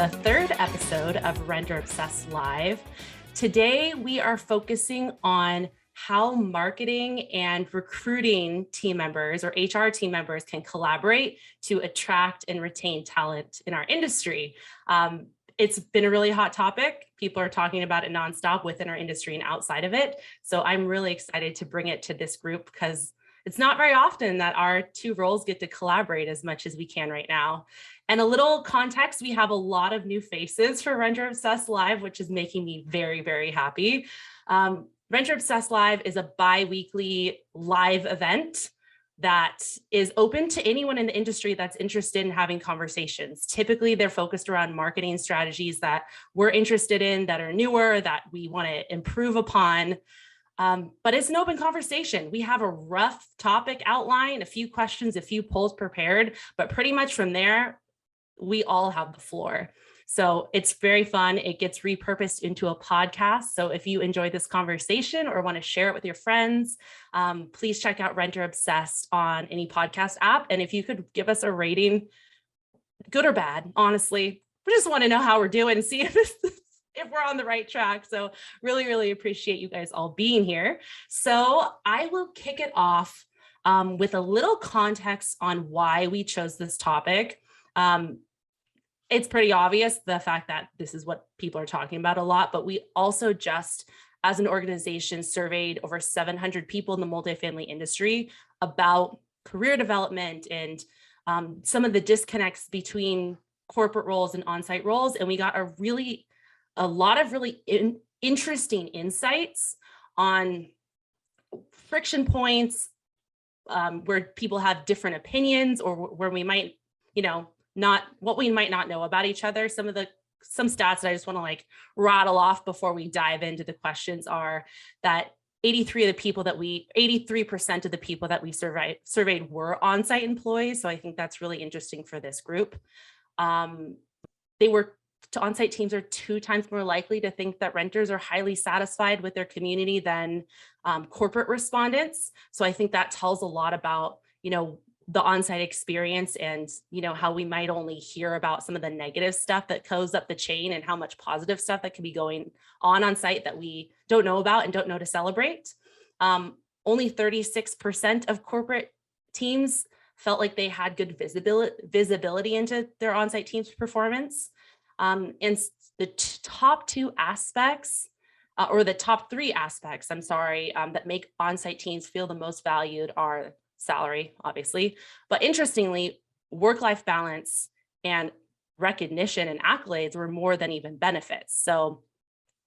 the third episode of Renter Obsessed Live. Today, we are focusing on how marketing and recruiting team members or HR team members can collaborate to attract and retain talent in our industry. It's been a really hot topic. People are talking about it nonstop within our industry and outside of it. So I'm really excited to bring it to this group because it's not very often that our two roles get to collaborate as much as we can right now. And a little context, we have a lot of new faces for Renter Obsessed Live, which is making me very, very happy. Renter Obsessed Live is a bi-weekly live event that is open to anyone in the industry that's interested in having conversations. Typically, they're focused around marketing strategies that we're interested in, that are newer, that we want to improve upon. But it's an open conversation. We have a rough topic outline, a few questions, a few polls prepared, but pretty much from there, we all have the floor. So it's very fun. It gets repurposed into a podcast. So if you enjoy this conversation or want to share it with your friends, please check out Renter Obsessed on any podcast app. And if you could give us a rating, good or bad, honestly, we just want to know how we're doing and see if we're on the right track. So really, really appreciate you guys all being here. So I will kick it off with a little context on why we chose this topic. It's pretty obvious, the fact that this is what people are talking about a lot, but we also just, as an organization, surveyed over 700 people in the multifamily industry about career development and some of the disconnects between corporate roles and on-site roles. And we got a lot of really interesting insights on friction points where people have different opinions or where we might, what we might not know about each other. Some stats that I just want to rattle off before we dive into the questions are that 83% of the people that we surveyed were on-site employees. So I think that's really interesting for this group. On-site teams are 2 times more likely to think that renters are highly satisfied with their community than corporate respondents. So I think that tells a lot about, the on-site experience and, how we might only hear about some of the negative stuff that goes up the chain and how much positive stuff that can be going on site that we don't know about and don't know to celebrate. Only 36% of corporate teams felt like they had good visibility into their on-site team's performance. And the top 3 aspects, that make on-site teams feel the most valued are salary, obviously, but interestingly, work-life balance and recognition and accolades were more than even benefits. So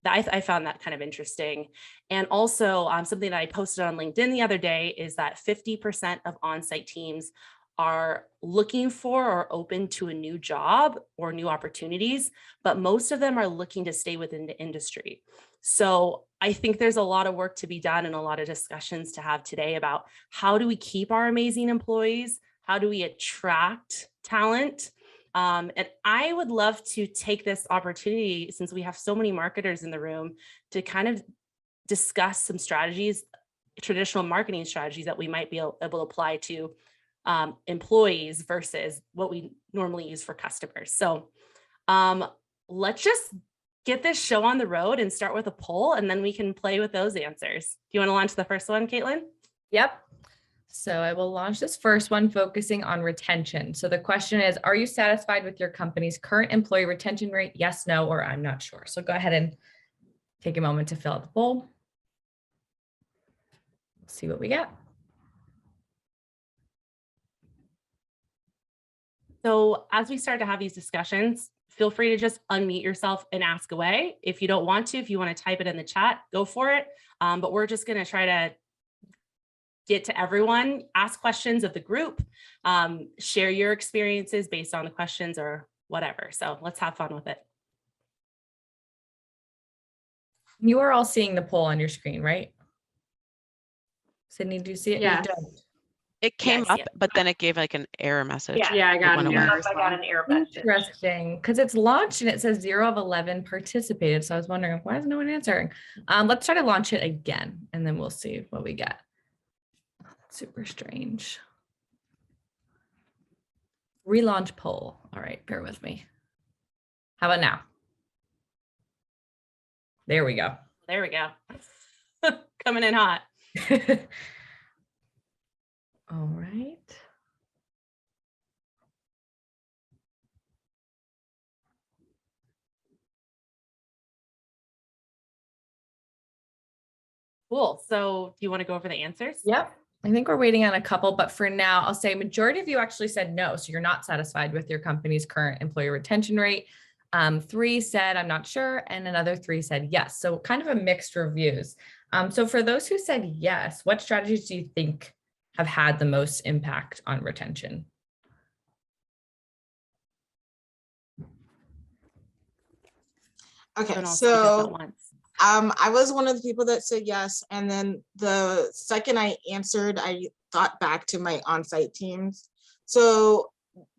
I found that kind of interesting. And also something that I posted on LinkedIn the other day is that 50% of on-site teams are looking for or open to a new job or new opportunities, but most of them are looking to stay within the industry. So I think there's a lot of work to be done and a lot of discussions to have today about how do we keep our amazing employees? How do we attract talent? And I would love to take this opportunity, since we have so many marketers in the room, to kind of discuss some strategies, traditional marketing strategies that we might be able to apply to employees versus what we normally use for customers. So let's just get this show on the road and start with a poll, and then we can play with those answers. Do you want to launch the first one, Caitlin? Yep. So I will launch this first one focusing on retention. So the question is, are you satisfied with your company's current employee retention rate? Yes, no, or I'm not sure. So go ahead and take a moment to fill out the poll. See what we get. So as we start to have these discussions, feel free to just unmute yourself and ask away. If you don't want to, if you want to type it in the chat, go for it. But we're just going to try to get to everyone, ask questions of the group, share your experiences based on the questions or whatever. So let's have fun with it. You are all seeing the poll on your screen, right? Sydney, do you see it? Yeah. You don't. It came Yes, up, yeah. but then it gave an error message. Yeah, I got an error. I got an error message. Interesting, because it's launched and it says 0 of 11 participated. So I was wondering, why is no one answering? Let's try to launch it again, and then we'll see what we get. Oh, that's super strange. Relaunch poll. All right, bear with me. How about now? There we go. There we go. Coming in hot. All right. Cool. So do you want to go over the answers? Yep. I think we're waiting on a couple, but for now, I'll say majority of you actually said no. So you're not satisfied with your company's current employee retention rate. 3 said, I'm not sure. And another 3 said yes. So kind of a mixed reviews. So for those who said yes, what strategies do you think have had the most impact on retention? Okay, Don't all speak up at so once. I was one of the people that said yes, and then the second I answered, I thought back to my on-site teams. So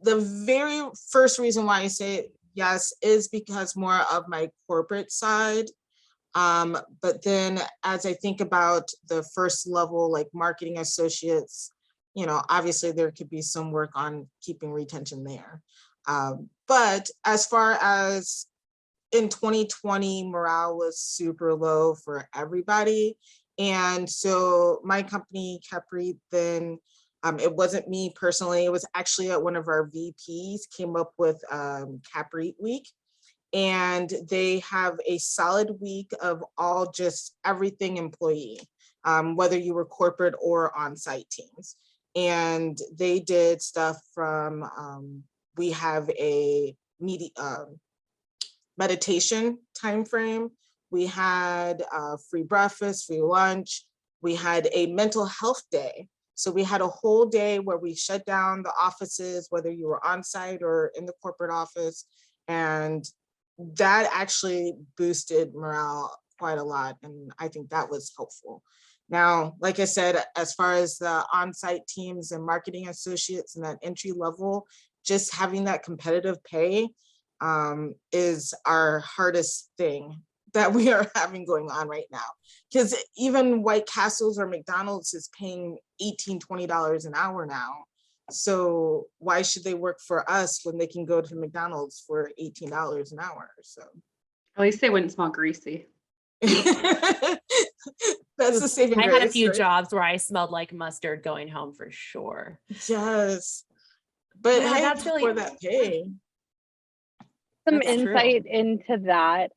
the very first reason why I say yes is because more of my corporate side. But then as I think about the first level, like marketing associates, you know, obviously there could be some work on keeping retention there. But as far as in 2020, morale was super low for everybody. And so my company, Capri, then it wasn't me personally, it was actually at one of our VPs came up with Capri Week. And they have a solid week of all just everything employee, whether you were corporate or on-site teams. And they did stuff from, we have a meditation timeframe. We had free breakfast, free lunch. We had a mental health day. So we had a whole day where we shut down the offices, whether you were on site or in the corporate office. And that actually boosted morale quite a lot. And I think that was helpful. Now, like I said, as far as the on-site teams and marketing associates and that entry level, just having that competitive pay is our hardest thing that we are having going on right now. Because even White Castles or McDonald's is paying $18, $20 an hour now. So why should they work for us when they can go to McDonald's for $18 an hour? So at least they wouldn't smell greasy. that's the saving grace. I had a few right? jobs where I smelled like mustard going home for sure. Yes. But Yeah, hey, that's really for that pay. Some That's true. insight into that.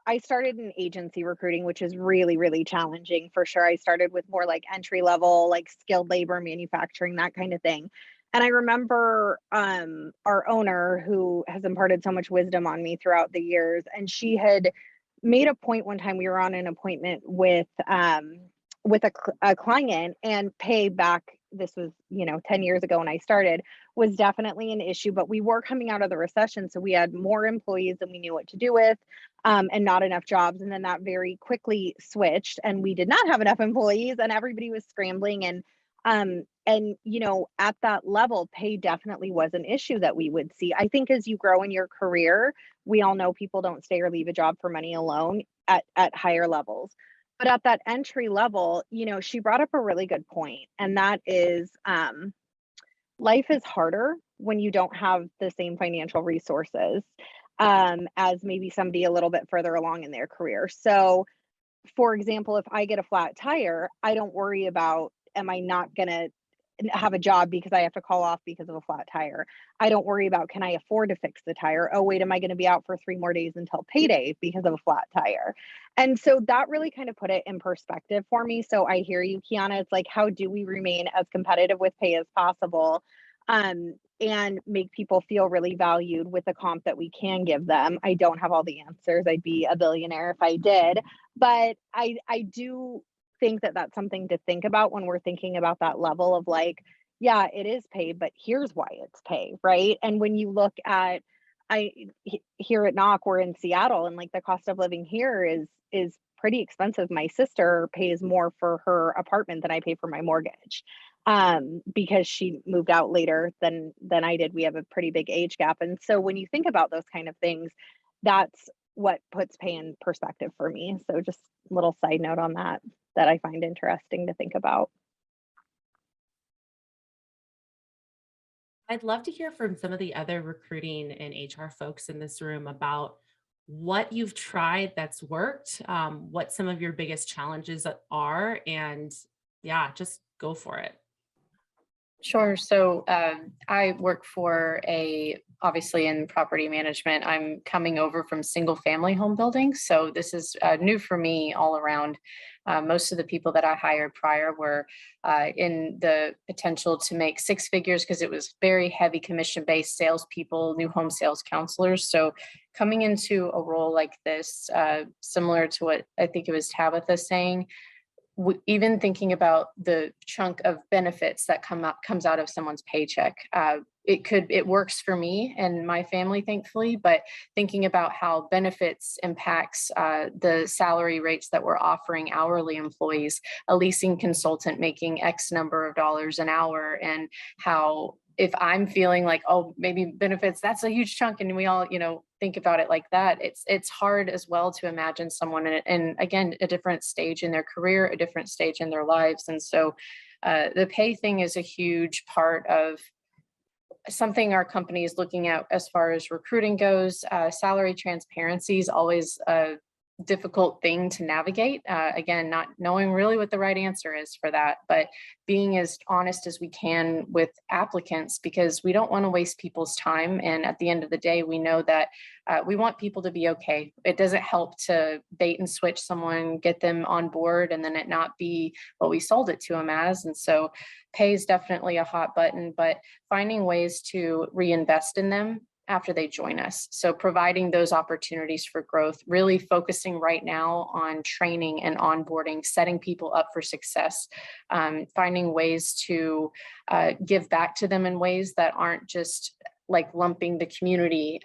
I started in agency recruiting, which is really, really challenging for sure. I started with more like entry level, like skilled labor, manufacturing, that kind of thing. And I remember our owner, who has imparted so much wisdom on me throughout the years, and she had made a point one time. We were on an appointment with a client, and pay back, this was 10 years ago when I started, was definitely an issue, but we were coming out of the recession, so we had more employees than we knew what to do with, and not enough jobs. And then that very quickly switched, and we did not have enough employees, and everybody was scrambling. And at that level, pay definitely was an issue that we would see. I think as you grow in your career, we all know people don't stay or leave a job for money alone at higher levels. But at that entry level, she brought up a really good point, and that is life is harder when you don't have the same financial resources as maybe somebody a little bit further along in their career. So, for example, if I get a flat tire, I don't worry about, am I not going to have a job because I have to call off because of a flat tire? I don't worry about, can I afford to fix the tire? Oh, wait, am I going to be out for 3 more days until payday because of a flat tire? And so that really kind of put it in perspective for me. So I hear you, Kiana. It's like, how do we remain as competitive with pay as possible, and make people feel really valued with the comp that we can give them? I don't have all the answers. I'd be a billionaire if I did, but I do think that that's something to think about when we're thinking about that level of like, yeah, it is pay, but here's why it's pay, right? And when you look at, here at NOC, we're in Seattle, and like the cost of living here is pretty expensive. My sister pays more for her apartment than I pay for my mortgage, because she moved out later than I did. We have a pretty big age gap. And so when you think about those kind of things, that's what puts pay in perspective for me. So just a little side note on that I find interesting to think about. I'd love to hear from some of the other recruiting and HR folks in this room about what you've tried that's worked, what some of your biggest challenges are, and yeah, just go for it. Sure. So I work for obviously in property management. I'm coming over from single family home building. So this is new for me all around. Most of the people that I hired prior were in the potential to make six figures because it was very heavy commission based salespeople, new home sales counselors. So coming into a role like this, similar to what I think it was Tabitha saying, even thinking about the chunk of benefits that comes out of someone's paycheck, it works for me and my family, thankfully, but thinking about how benefits impacts the salary rates that we're offering hourly employees, a leasing consultant making X number of dollars an hour, and how if I'm feeling like, oh, maybe benefits, that's a huge chunk, and we all, think about it like that, it's hard as well to imagine someone in again, a different stage in their career, a different stage in their lives. And so the pay thing is a huge part of something our company is looking at as far as recruiting goes. Salary transparency is always a difficult thing to navigate. Again, not knowing really what the right answer is for that, but being as honest as we can with applicants, because we don't want to waste people's time. And at the end of the day, we know that we want people to be okay. It doesn't help to bait and switch someone, get them on board, and then it not be what we sold it to them as. And so pay is definitely a hot button, but finding ways to reinvest in them after they join us. So providing those opportunities for growth, really focusing right now on training and onboarding, setting people up for success, finding ways to give back to them in ways that aren't just like lumping the community.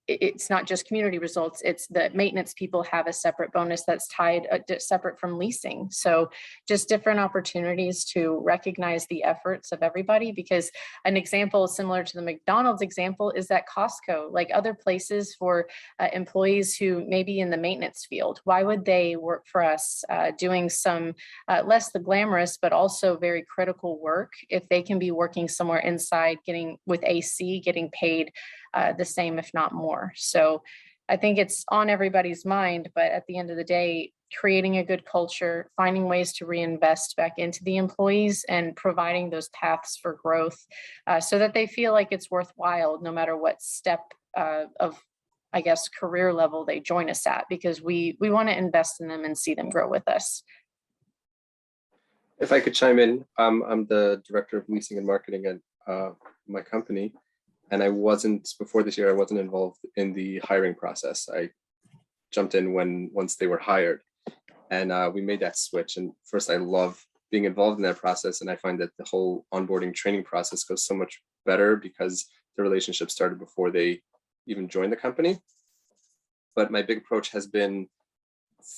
It's not just community results, it's the maintenance people have a separate bonus that's tied separate from leasing. So just different opportunities to recognize the efforts of everybody, because an example similar to the McDonald's example is that Costco, like other places for employees who may be in the maintenance field, why would they work for us doing some less the glamorous, but also very critical work if they can be working somewhere inside getting with AC, getting paid the same, if not more. So I think it's on everybody's mind, but at the end of the day, creating a good culture, finding ways to reinvest back into the employees and providing those paths for growth so that they feel like it's worthwhile no matter what step of, I guess, career level they join us at, because we want to invest in them and see them grow with us. If I could chime in, I'm the director of leasing and marketing at my company. And before this year, I wasn't involved in the hiring process. I jumped in once they were hired, and we made that switch. And first, I love being involved in that process. And I find that the whole onboarding training process goes so much better because the relationship started before they even joined the company. But my big approach has been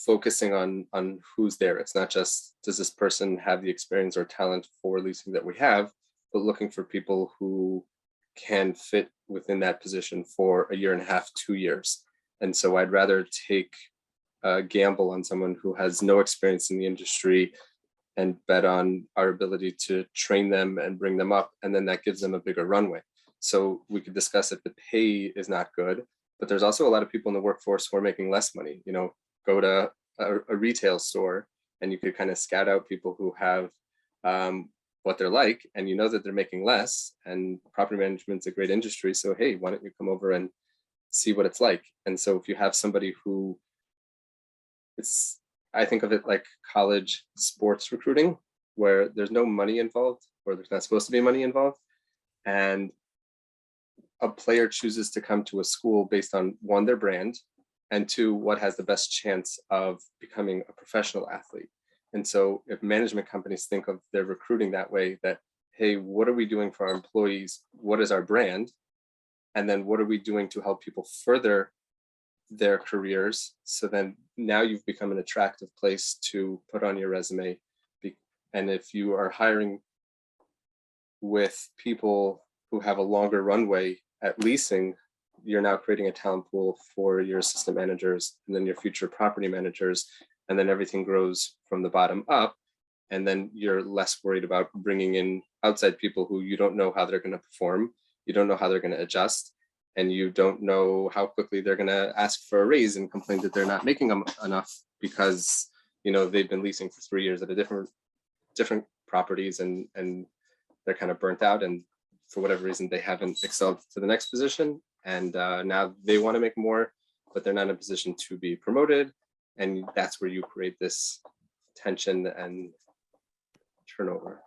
focusing on who's there. It's not just, does this person have the experience or talent for leasing that we have, but looking for people who can fit within that position for a year and a half, 2 years. And so I'd rather take a gamble on someone who has no experience in the industry and bet on our ability to train them and bring them up. And then that gives them a bigger runway. So we could discuss if the pay is not good, but there's also a lot of people in the workforce who are making less money. Go to a retail store and you could kind of scout out people who have what they're like, and that they're making less, and property management's a great industry. So, hey, why don't you come over and see what it's like? And so if you have somebody who I think of it like college sports recruiting, where there's no money involved, or there's not supposed to be money involved. And a player chooses to come to a school based on, one, their brand, and two, what has the best chance of becoming a professional athlete. And so if management companies think of their recruiting that way, that, hey, what are we doing for our employees? What is our brand? And then what are we doing to help people further their careers? So then now you've become an attractive place to put on your resume. And if you are hiring with people who have a longer runway at leasing, you're now creating a talent pool for your assistant managers and then your future property managers. And then everything grows from the bottom up. And then you're less worried about bringing in outside people who you don't know how they're going to perform. You don't know how they're going to adjust, and you don't know how quickly they're going to ask for a raise and complain that they're not making enough because, you know, they've been leasing for 3 years at a different properties, and they're kind of burnt out, and for whatever reason they haven't excelled to the next position, and now they want to make more, but they're not in a position to be promoted, and that's where you create this tension and turnover.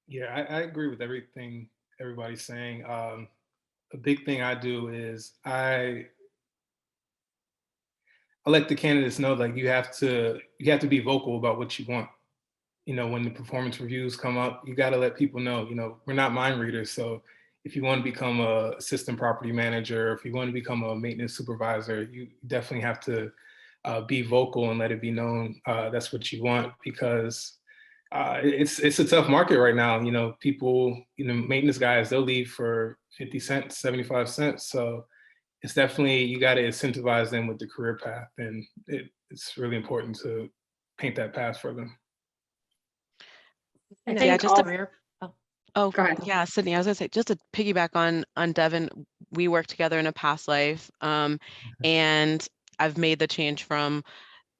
Yeah, I agree with everything everybody's saying. A big thing I do is I let the candidates know, like, you have to be vocal about what you want. You know, when the performance reviews come up, you got to let people know, you know, we're not mind readers. So if you want to become a assistant property manager, if you want to become a maintenance supervisor, you definitely have to be vocal and let it be known that's what you want, because it's a tough market right now. You know, people, you know, maintenance guys, they'll leave for 50 cents, 75 cents. So it's definitely, you got to incentivize them with the career path, and it's really important to paint that path for them. I Yeah, think just to- career. Oh, Go ahead. yeah, Sydney, I was gonna say, just to piggyback on Devin, we worked together in a past life, and I've made the change from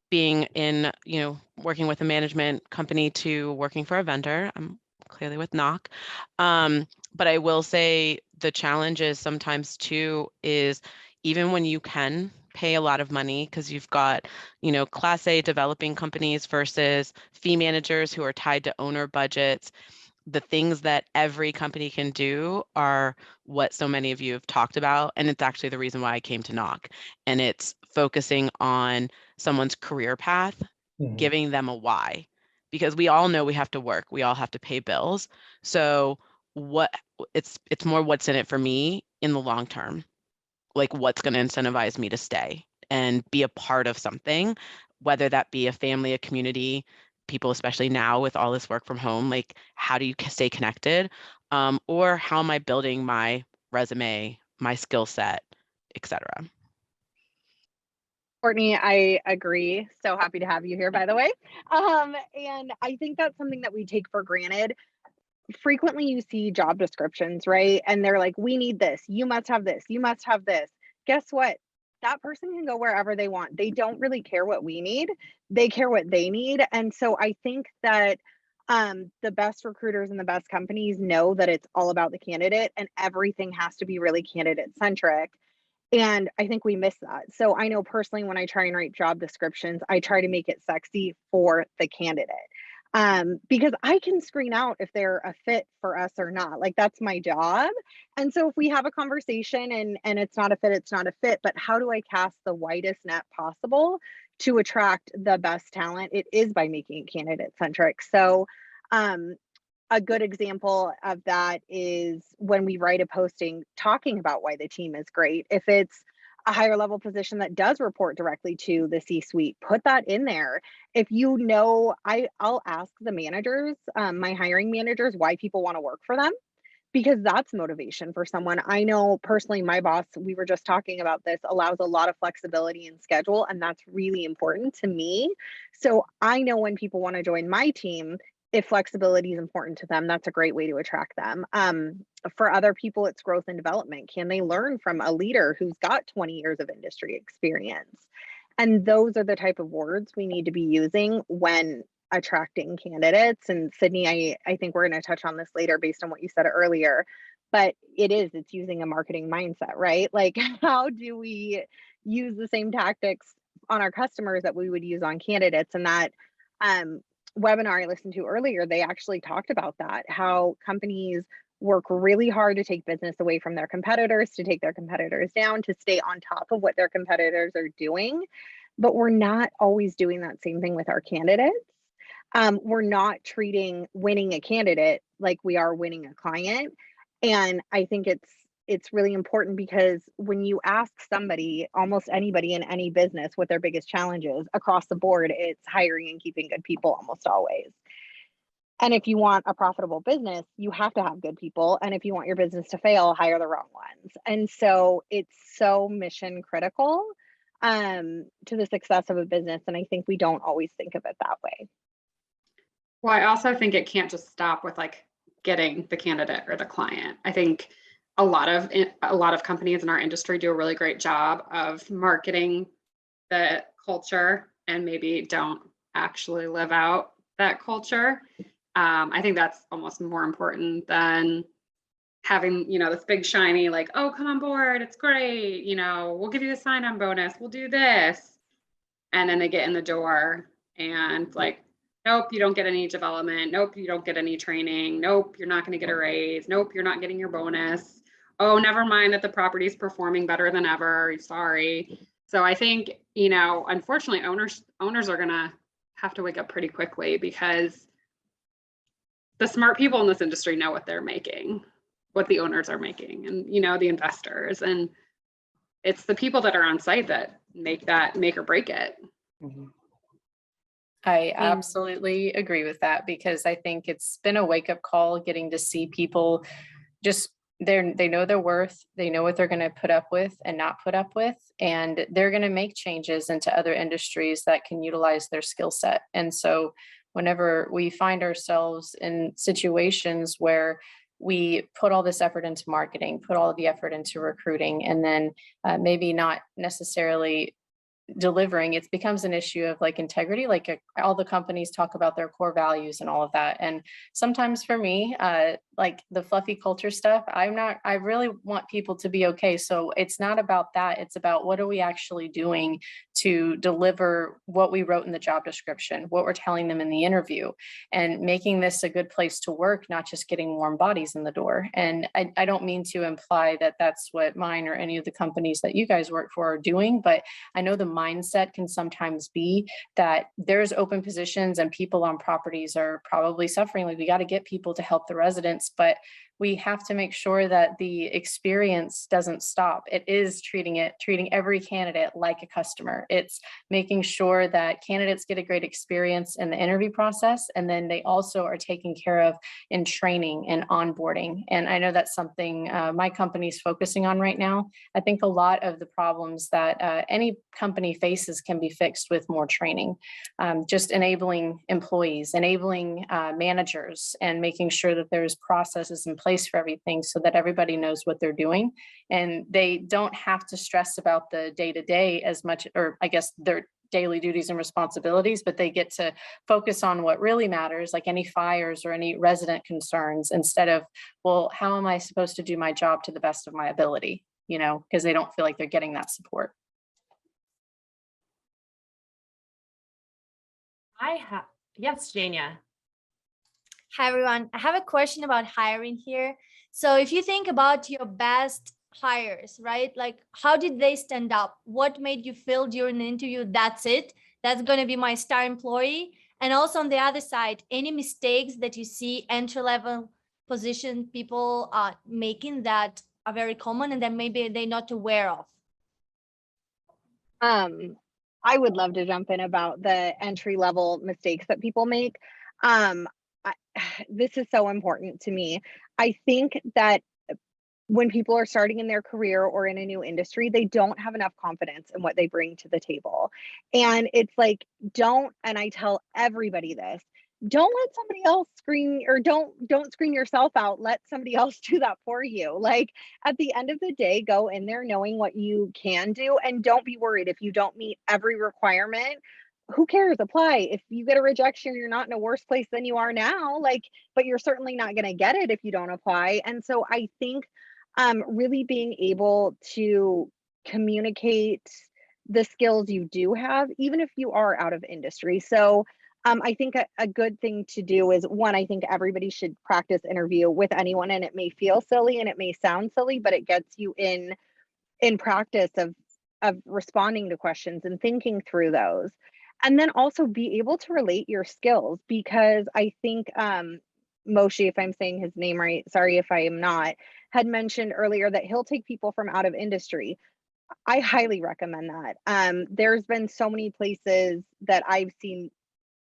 being in, you know, working with a management company to working for a vendor. I'm clearly with Knock. But I will say the challenge is sometimes too is even when you can pay a lot of money, because you've got, you know, Class A developing companies versus fee managers who are tied to owner budgets. The things that every company can do are what so many of you have talked about. And it's actually the reason why I came to Knock. And it's focusing on someone's career path, giving them a why, because we all know we have to work, we all have to pay bills. So it's more what's in it for me in the long term, like what's going to incentivize me to stay and be a part of something, whether that be a family, a community, people, especially now with all this work from home, like how do you stay connected, or how am I building my resume, my skill set, etc. Courtney, I agree. So happy to have you here, by the way. And I think that's something that we take for granted. Frequently you see job descriptions, right? And they're like, we need this, you must have this, you must have this. Guess what? That person can go wherever they want. They don't really care what we need. They care what they need. And so I think that the best recruiters and the best companies know that it's all about the candidate, and everything has to be really candidate centric. And I think we miss that. So I know personally, when I try and write job descriptions, I try to make it sexy for the candidate. Because I can screen out if they're a fit for us or not. Like, that's my job. And so if we have a conversation and it's not a fit, it's not a fit. But how do I cast the widest net possible to attract the best talent? It is by making it candidate centric. So a good example of that is when we write a posting talking about why the team is great. If it's a higher level position that does report directly to the C-suite, put that in there. If you know, I'll ask the managers, my hiring managers, why people want to work for them, because that's motivation for someone. I know personally, my boss, we were just talking about this, allows a lot of flexibility in schedule, and that's really important to me. So I know when people want to join my team, if flexibility is important to them, that's a great way to attract them. For other people, it's growth and development. Can they learn from a leader who's got 20 years of industry experience? And those are the type of words we need to be using when attracting candidates. And Sydney, I think we're going to touch on this later based on what you said earlier, but it's using a marketing mindset, right? Like, how do we use the same tactics on our customers that we would use on candidates? And that webinar I listened to earlier, they actually talked about that, how companies work really hard to take business away from their competitors, to take their competitors down, to stay on top of what their competitors are doing. But we're not always doing that same thing with our candidates. We're not treating winning a candidate like we are winning a client. And I think it's really important, because when you ask somebody, almost anybody in any business, what their biggest challenge is across the board, it's hiring and keeping good people almost always. And if you want a profitable business, you have to have good people. And if you want your business to fail, hire the wrong ones. And so it's so mission critical to the success of a business. And I think we don't always think of it that way. Well, I also think it can't just stop with like getting the candidate or the client. I think a lot of companies in our industry do a really great job of marketing the culture and maybe don't actually live out that culture. I think that's almost more important than having, this big shiny, like, oh, come on board, it's great, we'll give you a sign-on bonus, we'll do this. And then they get in the door and like, nope, you don't get any development. Nope, you don't get any training. Nope, you're not going to get a raise. Nope, you're not getting your bonus. Oh, never mind that the property is performing better than ever. Sorry. So I think, unfortunately, owners are going to have to wake up pretty quickly, because the smart people in this industry know what they're making, what the owners are making, and, the investors. And it's the people that are on site that make or break it. Mm-hmm. I absolutely agree with that, because I think it's been a wake-up call getting to see people just they know their worth, they know what they're going to put up with and not put up with, and they're going to make changes into other industries that can utilize their skill set. And so whenever we find ourselves in situations where we put all this effort into marketing, put all the effort into recruiting, and then maybe not necessarily delivering, it becomes an issue of like integrity. Like all the companies talk about their core values and all of that. And sometimes for me, like the fluffy culture stuff, I really want people to be okay. So it's not about that. It's about what are we actually doing to deliver what we wrote in the job description, what we're telling them in the interview, and making this a good place to work, not just getting warm bodies in the door. And I don't mean to imply that that's what mine or any of the companies that you guys work for are doing, but I know the mindset can sometimes be that there's open positions and people on properties are probably suffering. Like, we got to get people to help the residents, but we have to make sure that the experience doesn't stop. It is treating every candidate like a customer. It's making sure that candidates get a great experience in the interview process, and then they also are taken care of in training and onboarding. And I know that's something my company is focusing on right now. I think a lot of the problems that any company faces can be fixed with more training, just enabling employees, enabling managers, and making sure that there's processes in place for everything so that everybody knows what they're doing, and they don't have to stress about the day-to-day as much, or I guess their daily duties and responsibilities, but they get to focus on what really matters, like any fires or any resident concerns, instead of, well, how am I supposed to do my job to the best of my ability, because they don't feel like they're getting that support. Yes, Jania. Hi, everyone. I have a question about hiring here. So if you think about your best hires, right? Like, how did they stand up? What made you feel during the interview, that's it? That's going to be my star employee? And also on the other side, any mistakes that you see entry-level position people are making that are very common and that maybe they're not aware of? I would love to jump in about the entry-level mistakes that people make. This is so important to me. I think that when people are starting in their career or in a new industry, they don't have enough confidence in what they bring to the table. And it's like, and I tell everybody this, don't let somebody else screen, or don't screen yourself out. Let somebody else do that for you. Like, at the end of the day, go in there knowing what you can do, and don't be worried if you don't meet every requirement. Who cares? Apply. If you get a rejection, you're not in a worse place than you are now. Like, but you're certainly not going to get it if you don't apply. And so I think really being able to communicate the skills you do have, even if you are out of industry. So I think a good thing to do is, one, I think everybody should practice interview with anyone, and it may feel silly and it may sound silly, but it gets you in practice of responding to questions and thinking through those. And then also be able to relate your skills, because I think Moshe, if I'm saying his name right, sorry if I am not, had mentioned earlier that he'll take people from out of industry. I highly recommend that. There's been so many places that I've seen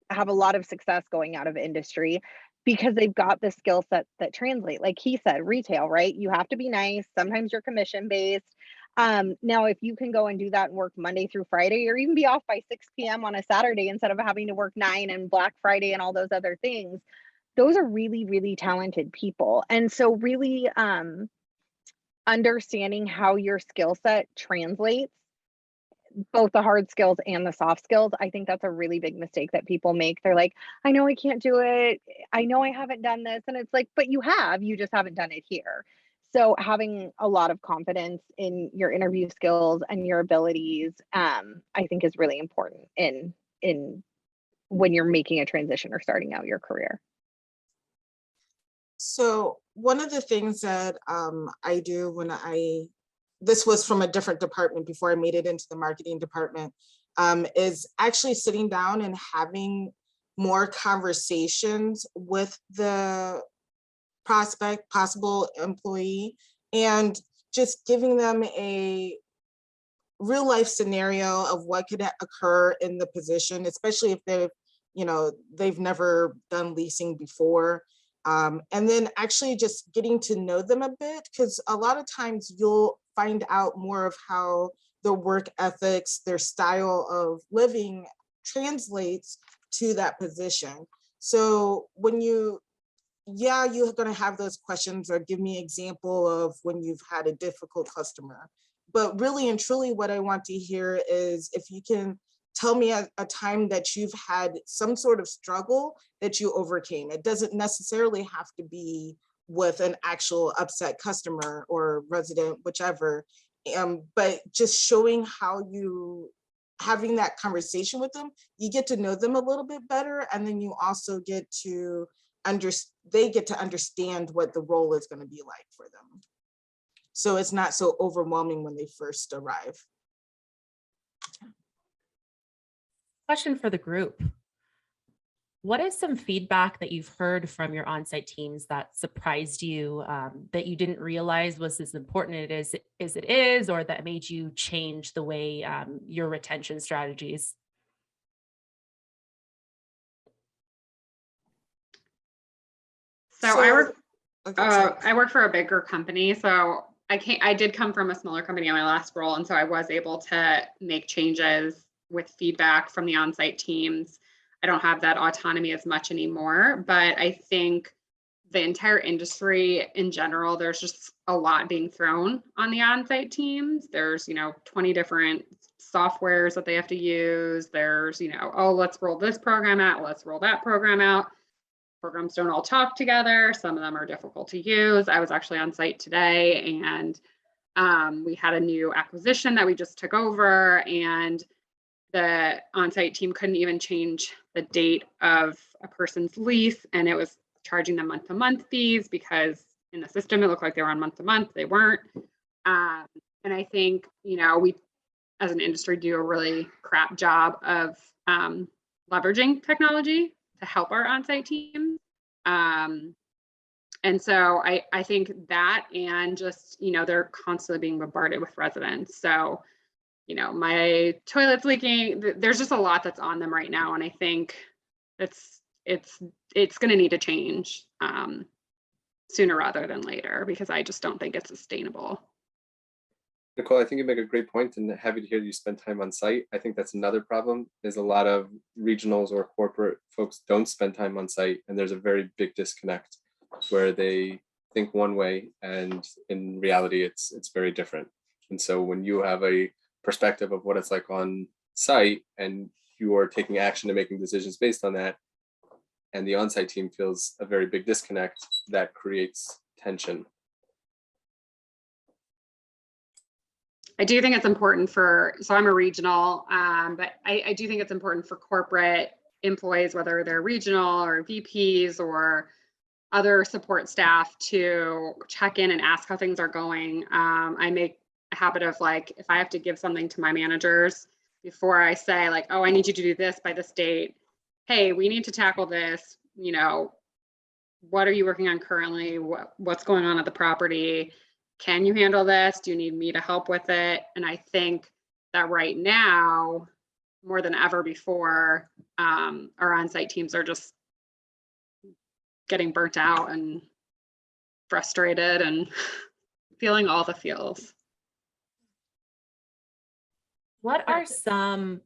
have a lot of success going out of industry because they've got the skill set that translate. Like he said, retail, right? You have to be nice. Sometimes you're commission based. Now, if you can go and do that and work Monday through Friday, or even be off by 6 p.m. on a Saturday instead of having to work 9 and Black Friday and all those other things, those are really, really talented people. And so really understanding how your skill set translates, both the hard skills and the soft skills, I think that's a really big mistake that people make. They're like, I know I can't do it. I know I haven't done this. And it's like, but you have, you just haven't done it here. So having a lot of confidence in your interview skills and your abilities, I think is really important in when you're making a transition or starting out your career. So one of the things that I do when this was from a different department before I made it into the marketing department, is actually sitting down and having more conversations with the possible employee, and just giving them a real life scenario of what could occur in the position, especially if they've never done leasing before. And then actually just getting to know them a bit, because a lot of times you'll find out more of how their work ethics, their style of living translates to that position. So when you're going to have those questions, or give me an example of when you've had a difficult customer. But really and truly what I want to hear is if you can tell me a time that you've had some sort of struggle that you overcame. It doesn't necessarily have to be with an actual upset customer or resident, whichever, but just showing how having that conversation with them, you get to know them a little bit better, and then you also get to they get to understand what the role is going to be like for them. So it's not so overwhelming when they first arrive. Question for the group. What is some feedback that you've heard from your on-site teams that surprised you, that you didn't realize was as important as it is, or that made you change the way your retention strategies? So I work for a bigger company, so I did come from a smaller company in my last role, and so I was able to make changes with feedback from the on-site teams. I don't have that autonomy as much anymore, but I think the entire industry in general, there's just a lot being thrown on the on-site teams. There's 20 different softwares that they have to use. There's oh, let's roll this program out, let's roll that program out. Programs don't all talk together. Some of them are difficult to use. I was actually on site today, and we had a new acquisition that we just took over, and the on-site team couldn't even change the date of a person's lease, and it was charging them month-to-month fees because in the system it looked like they were on month-to-month. They weren't. And I think we as an industry do a really crap job of leveraging technology to help our on-site team. And so I think that, and just, they're constantly being bombarded with residents. So, my toilet's leaking. There's just a lot that's on them right now. And I think it's going to need to change sooner rather than later, because I just don't think it's sustainable. Nicole, I think you make a great point, and happy to hear you spend time on site. I think that's another problem, is a lot of regionals or corporate folks don't spend time on site, and there's a very big disconnect where they think one way and in reality it's very different. And so when you have a perspective of what it's like on site and you are taking action and making decisions based on that, and the on-site team feels a very big disconnect, that creates tension. I do think it's important so I'm a regional, but I do think it's important for corporate employees, whether they're regional or VPs or other support staff, to check in and ask how things are going. I make a habit of, like, if I have to give something to my managers, before I say, like, oh, I need you to do this by this date, hey, we need to tackle this, what are you working on currently? What's going on at the property? Can you handle this? Do you need me to help with it? And I think that right now, more than ever before, our on-site teams are just getting burnt out and frustrated and feeling all the feels. What are some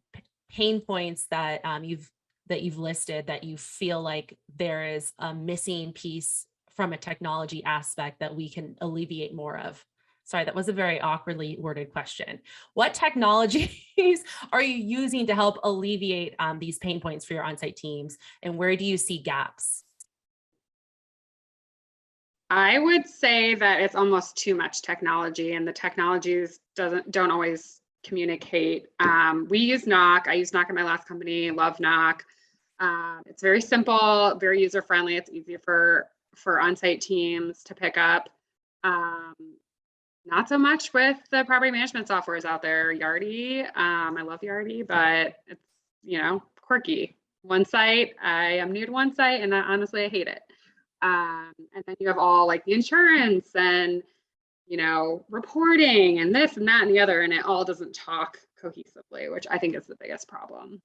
pain points that you've listed that you feel like there is a missing piece from a technology aspect that we can alleviate more of? Sorry, that was a very awkwardly worded question. What technologies are you using to help alleviate these pain points for your on-site teams, and where do you see gaps? I would say that it's almost too much technology, and the technologies don't always communicate. We use Knock. I used Knock at my last company. Love Knock. It's very simple, very user friendly. It's easy for on-site teams to pick up. Not so much with the property management softwares out there. Yardi, I love Yardi, but it's, you know, quirky. OnSite, I am new to OnSite, and honestly, I hate it. And then you have all like the insurance and, you know, reporting and this and that and the other, and it all doesn't talk cohesively, which I think is the biggest problem.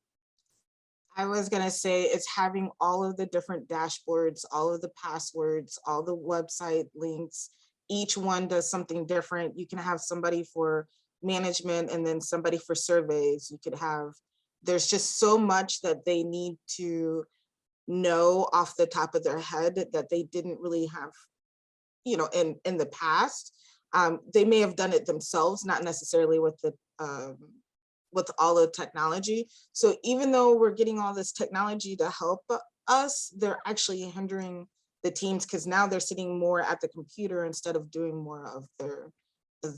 I was going to say it's having all of the different dashboards, all of the passwords, all the website links. Each one does something different. You can have somebody for management and then somebody for surveys. You could have, there's just so much that they need to know off the top of their head that they didn't really have, you know, in the past. They may have done it themselves, not necessarily with all the technology. So even though we're getting all this technology to help us, they're actually hindering the teams, because now they're sitting more at the computer instead of doing more of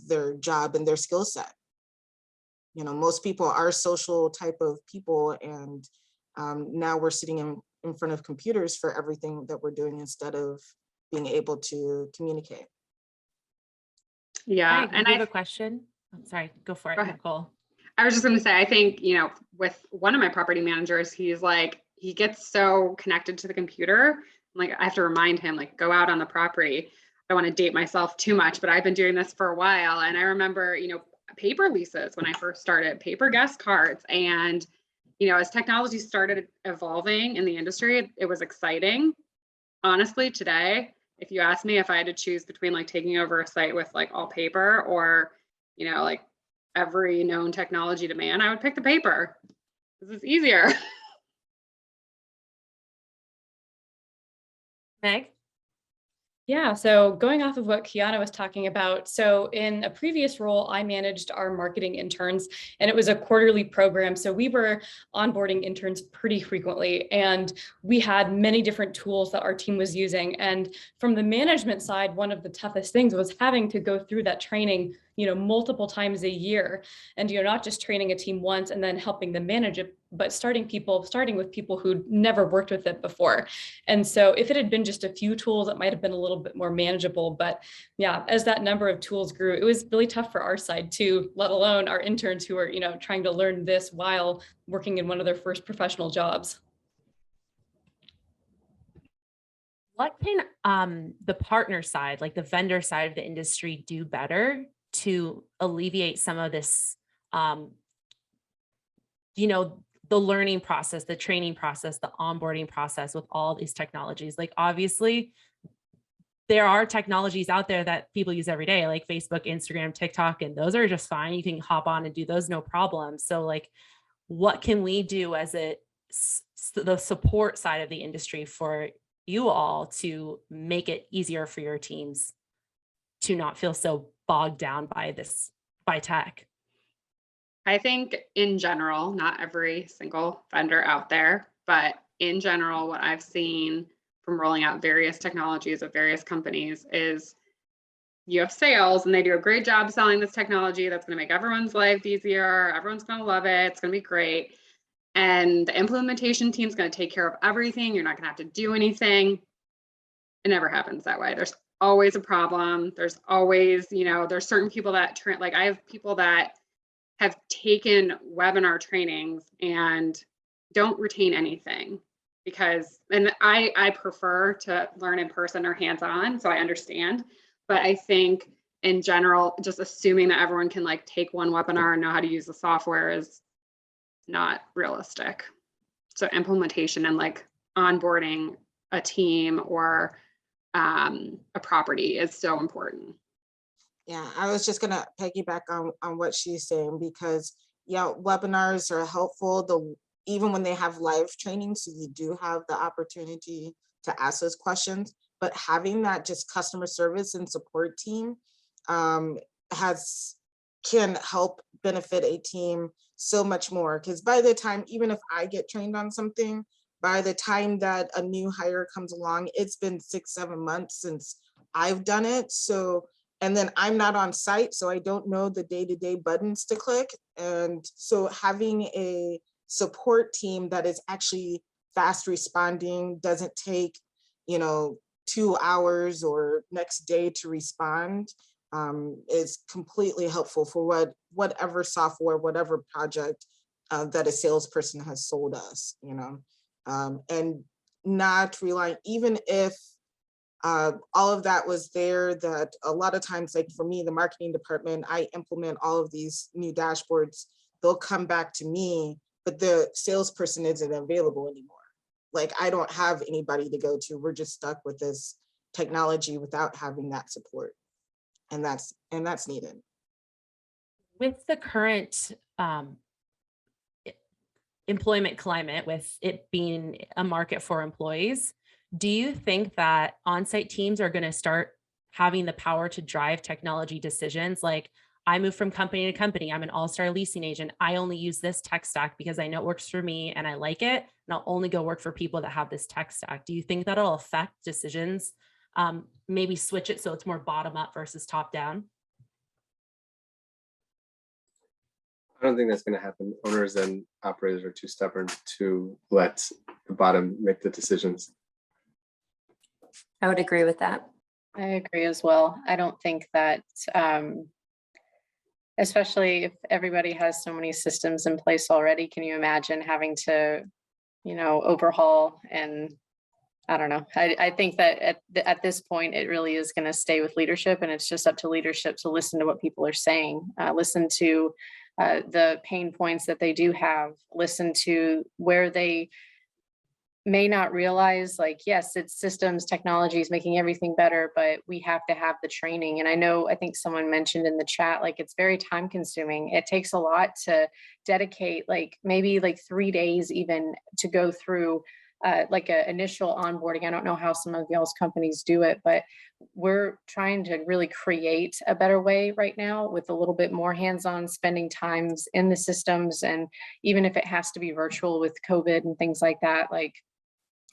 their job and their skill set. You know, most people are social type of people, and now we're sitting in front of computers for everything that we're doing instead of being able to communicate. Yeah, and I have a question. I'm sorry, go for it, Nicole. I was just going to say, I think, you know, with one of my property managers, he's like, he gets so connected to the computer. Like, I have to remind him, like, go out on the property. I don't want to date myself too much, but I've been doing this for a while. And I remember, you know, paper leases when I first started, paper guest cards. And, you know, as technology started evolving in the industry, it was exciting. Honestly, today, if you ask me if I had to choose between like taking over a site with like all paper or, you know, like every known technology to man, I would pick the paper. This is easier. Meg? Yeah, so going off of what Kiana was talking about, so in a previous role, I managed our marketing interns, and it was a quarterly program. So we were onboarding interns pretty frequently, and we had many different tools that our team was using. And from the management side, one of the toughest things was having to go through that training, you know, multiple times a year. And you're not just training a team once and then helping them manage it, but starting with people who'd never worked with it before. And so if it had been just a few tools, it might have been a little bit more manageable. But yeah, as that number of tools grew, it was really tough for our side too, let alone our interns who are, you know, trying to learn this while working in one of their first professional jobs. What can the partner side, like the vendor side of the industry, do better to alleviate some of this, you know, the learning process, the training process, the onboarding process with all these technologies? Like, obviously, there are technologies out there that people use every day, like Facebook, Instagram, TikTok, and those are just fine. You can hop on and do those, no problem. So like, what can we do as the support side of the industry for you all to make it easier for your teams to not feel so bogged down by tech? I think in general, not every single vendor out there, but in general, what I've seen from rolling out various technologies of various companies is you have sales and they do a great job selling this technology that's going to make everyone's life easier. Everyone's going to love it. It's going to be great. And the implementation team is going to take care of everything. You're not going to have to do anything. It never happens that way. There's always a problem. There's always, you know, there's certain people that like I have people that have taken webinar trainings and don't retain anything because, and I prefer to learn in person or hands-on, so I understand. But I think in general, just assuming that everyone can like take one webinar and know how to use the software is not realistic. So implementation and like onboarding a team or a property is so important. Yeah, I was just gonna piggyback on what she's saying, because yeah, webinars are helpful. Even when they have live training, so you do have the opportunity to ask those questions, but having that just customer service and support team can help benefit a team so much more. Because by the time, even if I get trained on something, by the time that a new hire comes along, it's been 6-7 months since I've done it. So, and then I'm not on site, so I don't know the day-to-day buttons to click. And so having a support team that is actually fast responding, doesn't take, 2 hours or next day to respond, is completely helpful for whatever software, whatever project that a salesperson has sold us, and not relying, even if all of that was there, that a lot of times, like for me, the marketing department, I implement all of these new dashboards, they'll come back to me, but the salesperson isn't available anymore. Like I don't have anybody to go to. We're just stuck with this technology without having that support. And that's needed. With the current employment climate, with it being a market for employees, do you think that on-site teams are going to start having the power to drive technology decisions? Like, I move from company to company. I'm an all-star leasing agent. I only use this tech stack because I know it works for me and I like it. And I'll only go work for people that have this tech stack. Do you think that'll affect decisions? Maybe switch it so it's more bottom up versus top down? I don't think that's going to happen. Owners and operators are too stubborn to let the bottom make the decisions. I would agree with that. I agree as well. I don't think that, especially if everybody has so many systems in place already, can you imagine having to, overhaul? And I don't know. I think that at this point, it really is going to stay with leadership, and it's just up to leadership to listen to what people are saying, listen to the pain points that they do have, listen to where they may not realize, like, yes, it's systems, technology is making everything better, but we have to have the training. And I think someone mentioned in the chat, like, it's very time consuming. It takes a lot to dedicate, like maybe like 3 days even to go through like an initial onboarding. I don't know how some of y'all's companies do it, but we're trying to really create a better way right now with a little bit more hands-on spending times in the systems. And even if it has to be virtual with COVID and things like that, like,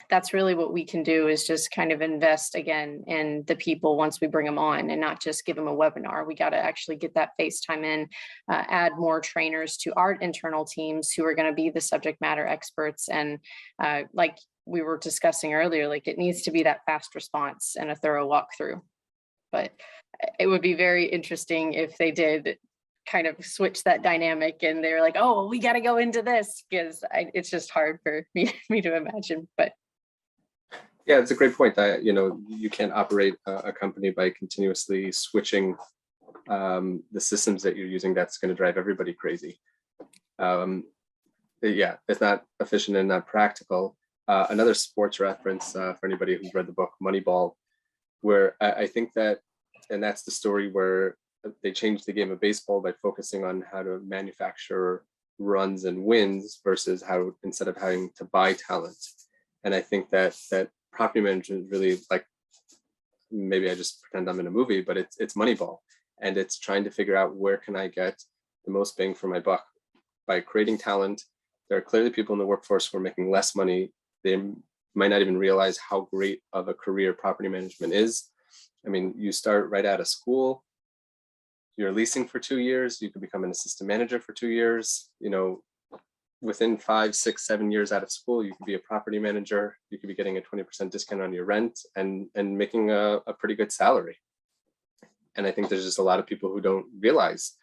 that's really what we can do, is just kind of invest again in the people once we bring them on, and not just give them a webinar. We got to actually get that FaceTime in, add more trainers to our internal teams who are going to be the subject matter experts. And like we were discussing earlier, like, it needs to be that fast response and a thorough walkthrough. But it would be very interesting if they did kind of switch that dynamic and they're like, oh, we got to go into this, because it's just hard for me to imagine. But yeah, it's a great point. You can't operate a company by continuously switching the systems that you're using. That's going to drive everybody crazy. Yeah, it's not efficient and not practical. Another sports reference for anybody who's read the book Moneyball, where I think that, and that's the story where they changed the game of baseball by focusing on how to manufacture runs and wins versus how, instead of having to buy talent. And I think that property management is really, like, maybe I just pretend I'm in a movie, but it's Moneyball, and it's trying to figure out where can I get the most bang for my buck by creating talent. There are clearly people in the workforce who are making less money. They might not even realize how great of a career property management is. I mean, you start right out of school, you're leasing for 2 years, you could become an assistant manager for 2 years, within 5, 6, 7 years out of school, you could be a property manager. You could be getting a 20% discount on your rent and making a pretty good salary. And I think there's just a lot of people who don't realize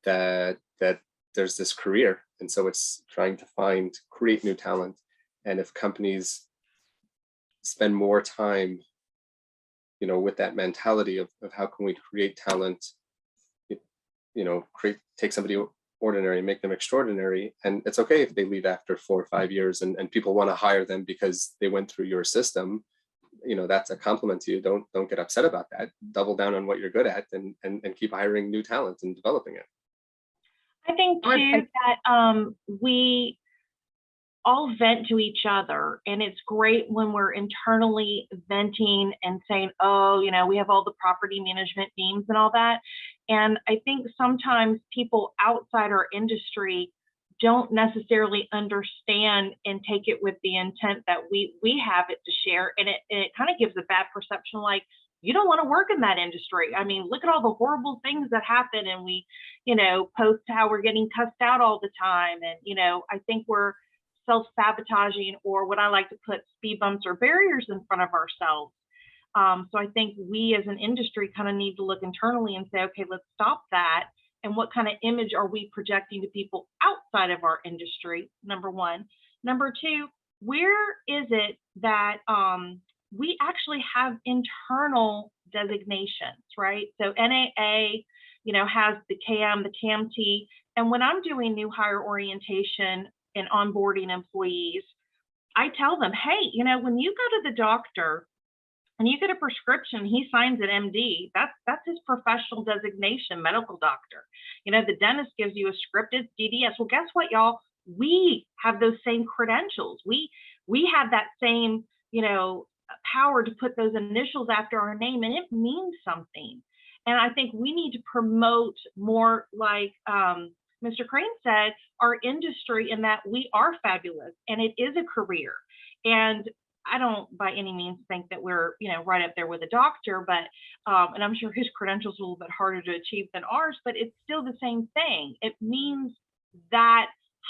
that there's this career. And so it's trying to create new talent. And if companies spend more time, with that mentality of how can we create talent, take somebody ordinary, make them extraordinary. And it's okay if they leave after 4 or 5 years and people want to hire them because they went through your system. That's a compliment to you. Don't get upset about that. Double down on what you're good at and keep hiring new talent and developing it. I think too that we all vent to each other, and it's great when we're internally venting and saying, oh, you know, we have all the property management teams and all that. And I think sometimes people outside our industry don't necessarily understand and take it with the intent that we have it to share, and it kind of gives a bad perception, like, you don't want to work in that industry. I mean, look at all the horrible things that happen, and we, you know, post how we're getting cussed out all the time. And, you know, I think we're self-sabotaging, or what I like to put, speed bumps or barriers in front of ourselves. So I think we as an industry kind of need to look internally and say, okay, let's stop that. And what kind of image are we projecting to people outside of our industry? Number one. Number two, where is it that we actually have internal designations, right? So NAA, you know, has the CAM, the CAMT. And when I'm doing new hire orientation and onboarding employees, I tell them, hey, you know, when you go to the doctor and you get a prescription, he signs an MD, that's his professional designation, medical doctor. You know, the dentist gives you a scripted DDS. Well, guess what, y'all? We have those same credentials. We have that same, you know, power to put those initials after our name, and it means something. And I think we need to promote more, like Mr. Crane said, our industry, in that we are fabulous and it is a career. And I don't by any means think that we're, you know, right up there with a doctor, but and I'm sure his credentials are a little bit harder to achieve than ours, but it's still the same thing. It means that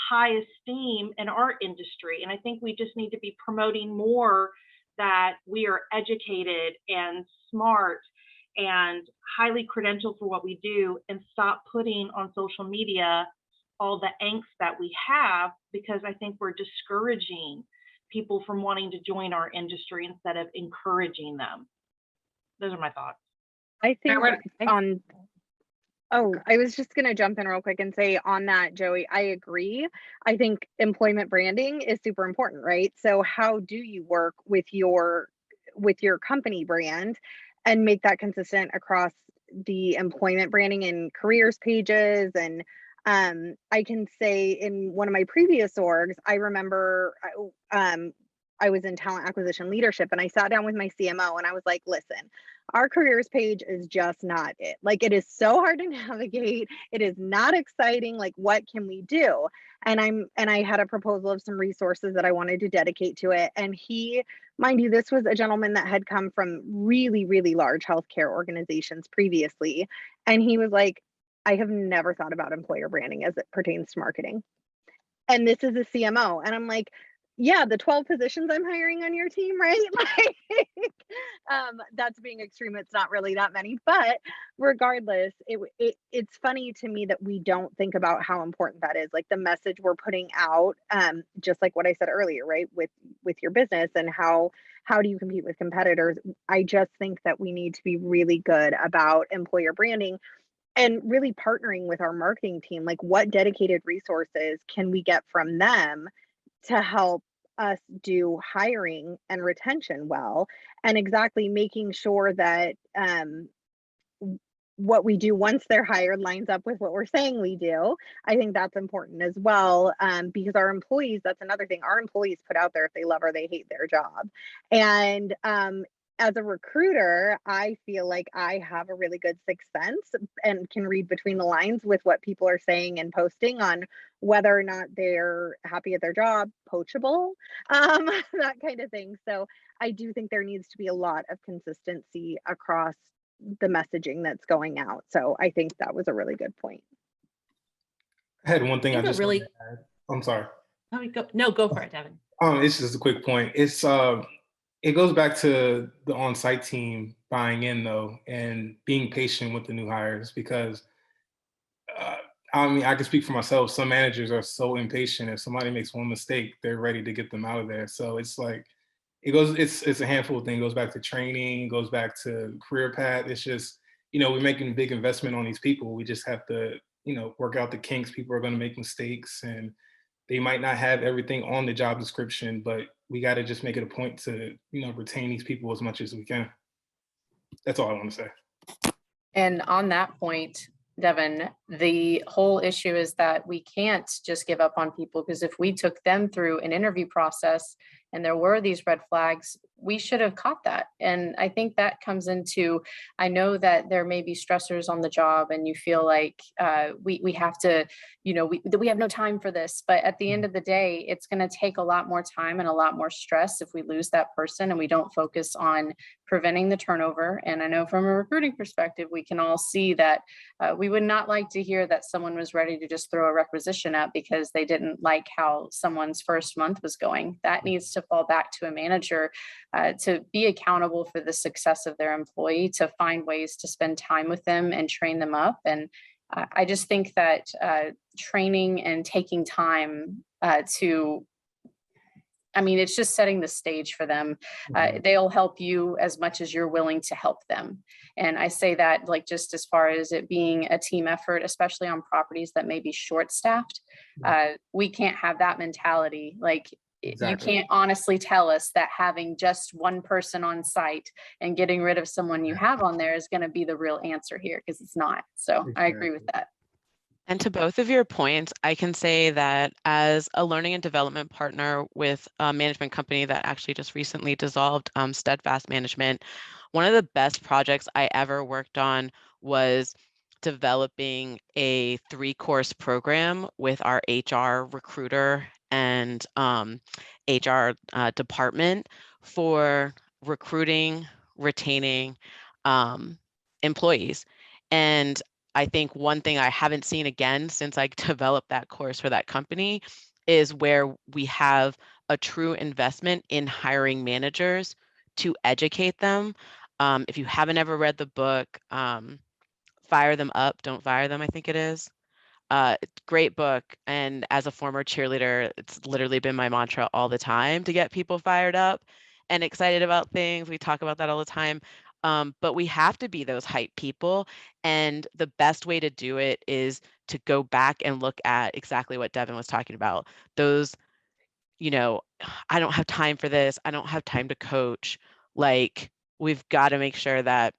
high esteem in our industry. And I think we just need to be promoting more that we are educated and smart and highly credentialed for what we do, and stop putting on social media all the angst that we have, because I think we're discouraging people from wanting to join our industry instead of encouraging them. Those are my thoughts. I think I was just going to jump in real quick and say on that, Joey, I agree. I think employment branding is super important, right? So how do you work with your company brand and make that consistent across the employment branding and careers pages? And I can say in one of my previous orgs, I remember I was in talent acquisition leadership, and I sat down with my CMO and I was like, listen, our careers page is just not it. Like, it is so hard to navigate. It is not exciting. Like, what can we do? And I had a proposal of some resources that I wanted to dedicate to it. And he, mind you, this was a gentleman that had come from really, really large healthcare organizations previously. And he was like, I have never thought about employer branding as it pertains to marketing. And this is a CMO. And I'm like, yeah, the 12 positions I'm hiring on your team, right? Like, that's being extreme. It's not really that many, but regardless, it's funny to me that we don't think about how important that is. Like, the message we're putting out, just like what I said earlier, right? With your business, and how do you compete with competitors? I just think that we need to be really good about employer branding and really partnering with our marketing team. Like, what dedicated resources can we get from them to help us do hiring and retention well, and exactly making sure that what we do once they're hired lines up with what we're saying we do. I think that's important as well, because our employees, that's another thing, our employees put out there if they love or they hate their job. And as a recruiter, I feel like I have a really good sixth sense and can read between the lines with what people are saying and posting on whether or not they're happy at their job, poachable, that kind of thing. So I do think there needs to be a lot of consistency across the messaging that's going out. So I think that was a really good point. I had one thing I just really. I'm sorry. Go for it, Devin. It's just a quick point. It goes back to the on-site team buying in, though, and being patient with the new hires, because I mean, I can speak for myself. Some managers are so impatient. If somebody makes one mistake, they're ready to get them out of there. So it's like, it's a handful of things. It goes back to training, goes back to career path. It's just, we're making a big investment on these people. We just have to, work out the kinks. People are going to make mistakes, and they might not have everything on the job description, but we got to just make it a point to, retain these people as much as we can. That's all I want to say. And on that point, Devin. The whole issue is that we can't just give up on people, because if we took them through an interview process and there were these red flags, we should have caught that. And I think that comes into, I know that there may be stressors on the job and you feel like we have to, we have no time for this. But at the end of the day, it's going to take a lot more time and a lot more stress if we lose that person and we don't focus on preventing the turnover. And I know from a recruiting perspective, we can all see that we would not like to hear that someone was ready to just throw a requisition up because they didn't like how someone's first month was going. That needs to fall back to a manager to be accountable for the success of their employee, to find ways to spend time with them and train them up. And I just think that training and taking time it's just setting the stage for them. They'll help you as much as you're willing to help them. And I say that like just as far as it being a team effort, especially on properties that may be short-staffed. We can't have that mentality. Like you can't honestly tell us that having just one person on site and getting rid of someone you have on there is going to be the real answer here, because it's not. So I agree with that. And to both of your points, I can say that as a learning and development partner with a management company that actually just recently dissolved, Steadfast Management, one of the best projects I ever worked on was developing a 3-course program with our HR recruiter and HR department for recruiting, retaining employees. And I think one thing I haven't seen again since I developed that course for that company is where we have a true investment in hiring managers to educate them. If you haven't ever read the book, Fire Them Up, Don't Fire Them, I think it is. Great book. And as a former cheerleader, it's literally been my mantra all the time to get people fired up and excited about things. We talk about that all the time. But we have to be those hype people. And the best way to do it is to go back and look at exactly what Devin was talking about. Those, I don't have time for this. I don't have time to coach. Like, we've got to make sure that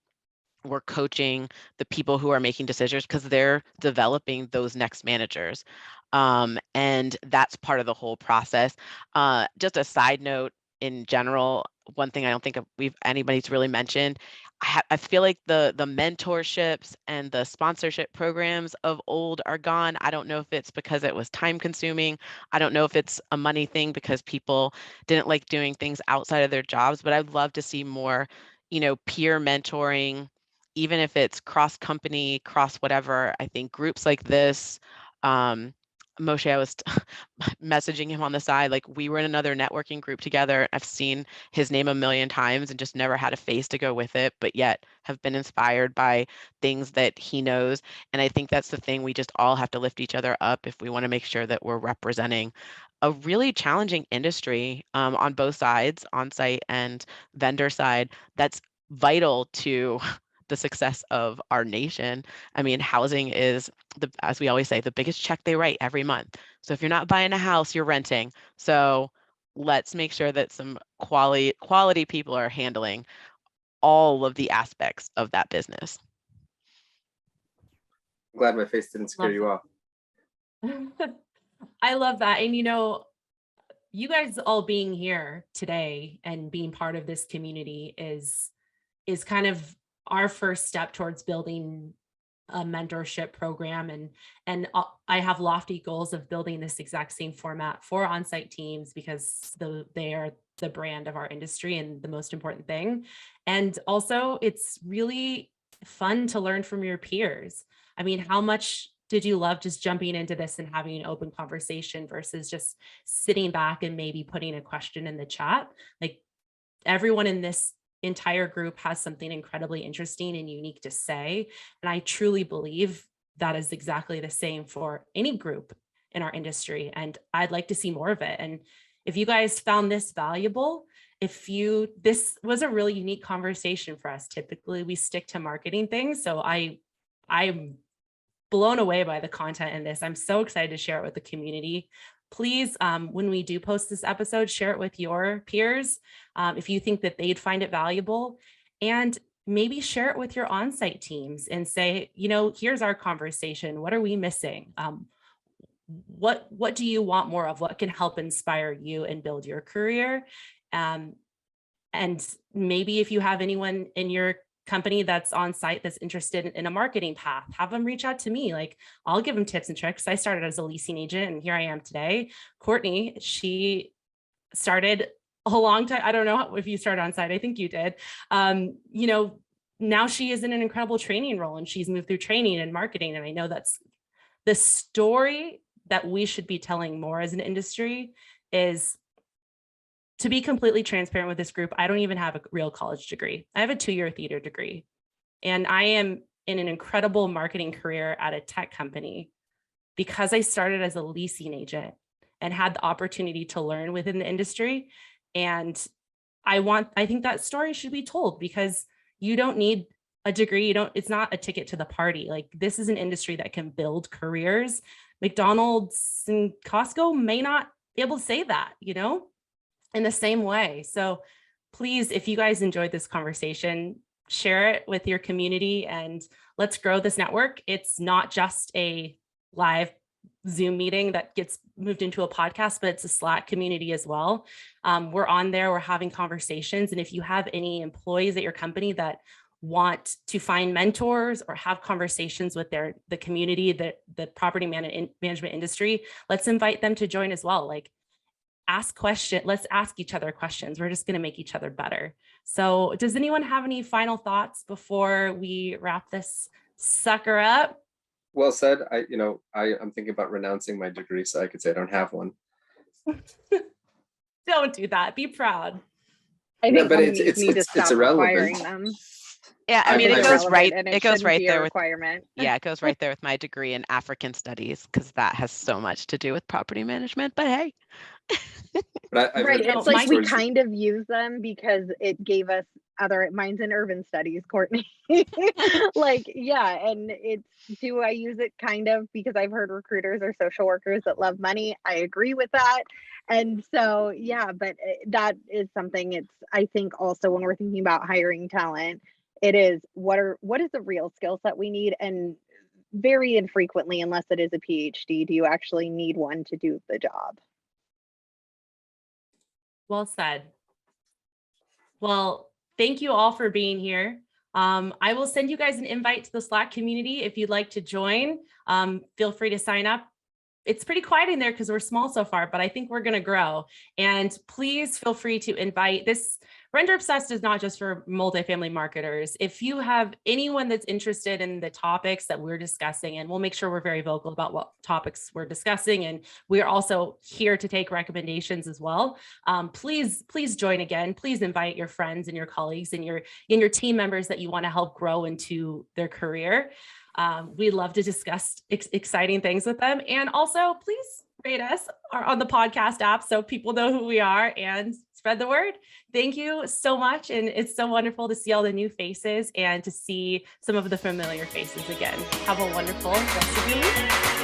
we're coaching the people who are making decisions, because they're developing those next managers. And that's part of the whole process. Just a side note in general, one thing I don't think anybody's really mentioned, I feel like the mentorships and the sponsorship programs of old are gone. I don't know if it's because it was time consuming. I don't know if it's a money thing because people didn't like doing things outside of their jobs, but I'd love to see more, peer mentoring, even if it's cross company, cross whatever. I think groups like this, Moshe, I was messaging him on the side, like we were in another networking group together. I've seen his name a million times and just never had a face to go with it, but yet have been inspired by things that he knows. And I think that's the thing. We just all have to lift each other up if we want to make sure that we're representing a really challenging industry on both sides, on-site and vendor side, that's vital to the success of our nation. I mean, housing is, as we always say, the biggest check they write every month. So if you're not buying a house, you're renting. So let's make sure that some quality people are handling all of the aspects of that business. I'm glad my face didn't scare you off. I love that. And you guys all being here today and being part of this community is kind of our first step towards building a mentorship program. And I have lofty goals of building this exact same format for OnSite Teams, because they are the brand of our industry and the most important thing. And also it's really fun to learn from your peers. I mean, how much did you love just jumping into this and having an open conversation versus just sitting back and maybe putting a question in the chat? Like, everyone in this entire group has something incredibly interesting and unique to say. And I truly believe that is exactly the same for any group in our industry. And I'd like to see more of it. And if you guys found this valuable, this was a really unique conversation for us. Typically we stick to marketing things. So I'm blown away by the content in this. I'm so excited to share it with the community. Please, when we do post this episode, share it with your peers if you think that they'd find it valuable. And maybe share it with your on-site teams and say, here's our conversation. What are we missing? What do you want more of? What can help inspire you and build your career? And maybe if you have anyone in your company that's on site that's interested in a marketing path, have them reach out to me. Like, I'll give them tips and tricks. I started as a leasing agent and here I am today. Courtney, she started a long time. I don't know if you started on site. I think you did. Now she is in an incredible training role and she's moved through training and marketing. And I know that's the story that we should be telling more as an industry. Is to be completely transparent with this group, I don't even have a real college degree. I have a 2-year theater degree. And I am in an incredible marketing career at a tech company because I started as a leasing agent and had the opportunity to learn within the industry. And I think that story should be told, because you don't need a degree. It's not a ticket to the party. Like, this is an industry that can build careers. McDonald's and Costco may not be able to say that, in the same way. So please, if you guys enjoyed this conversation, share it with your community and let's grow this network. It's not just a live Zoom meeting that gets moved into a podcast, but it's a Slack community as well. We're on there, we're having conversations. And if you have any employees at your company that want to find mentors or have conversations with the community, the property management industry, let's invite them to join as well. Like, ask questions. Let's ask each other questions. We're just going to make each other better. So does anyone have any final thoughts before we wrap this sucker up? Well said. I'm thinking about renouncing my degree, so I could say I don't have one. Don't do that. Be proud. I think but it's irrelevant. Them. Yeah, I mean, it goes right. It goes right there with it goes right there with my degree in African studies, because that has so much to do with property management. But hey, but right, it's like we kind of use them because it gave us mine's in urban studies, Courtney. Like, yeah, and do I use it kind of because I've heard recruiters or social workers that love money? I agree with that. And so, yeah, but that is something I think also when we're thinking about hiring talent, it is what is the real skill set we need? And very infrequently, unless it is a PhD, do you actually need one to do the job? Well said. Well, thank you all for being here. I will send you guys an invite to the Slack community if you'd like to join. Feel free to sign up. It's pretty quiet in there because we're small so far, but I think we're going to grow. And please feel free to invite this. Render Obsessed is not just for multifamily marketers. If you have anyone that's interested in the topics that we're discussing, and we'll make sure we're very vocal about what topics we're discussing, and we're also here to take recommendations as well. Please join again. Please invite your friends and your colleagues and your team members that you want to help grow into their career. We'd love to discuss exciting things with them. And also, please rate us on the podcast app so people know who we are and spread the word. Thank you so much. And it's so wonderful to see all the new faces and to see some of the familiar faces again. Have a wonderful rest of your week.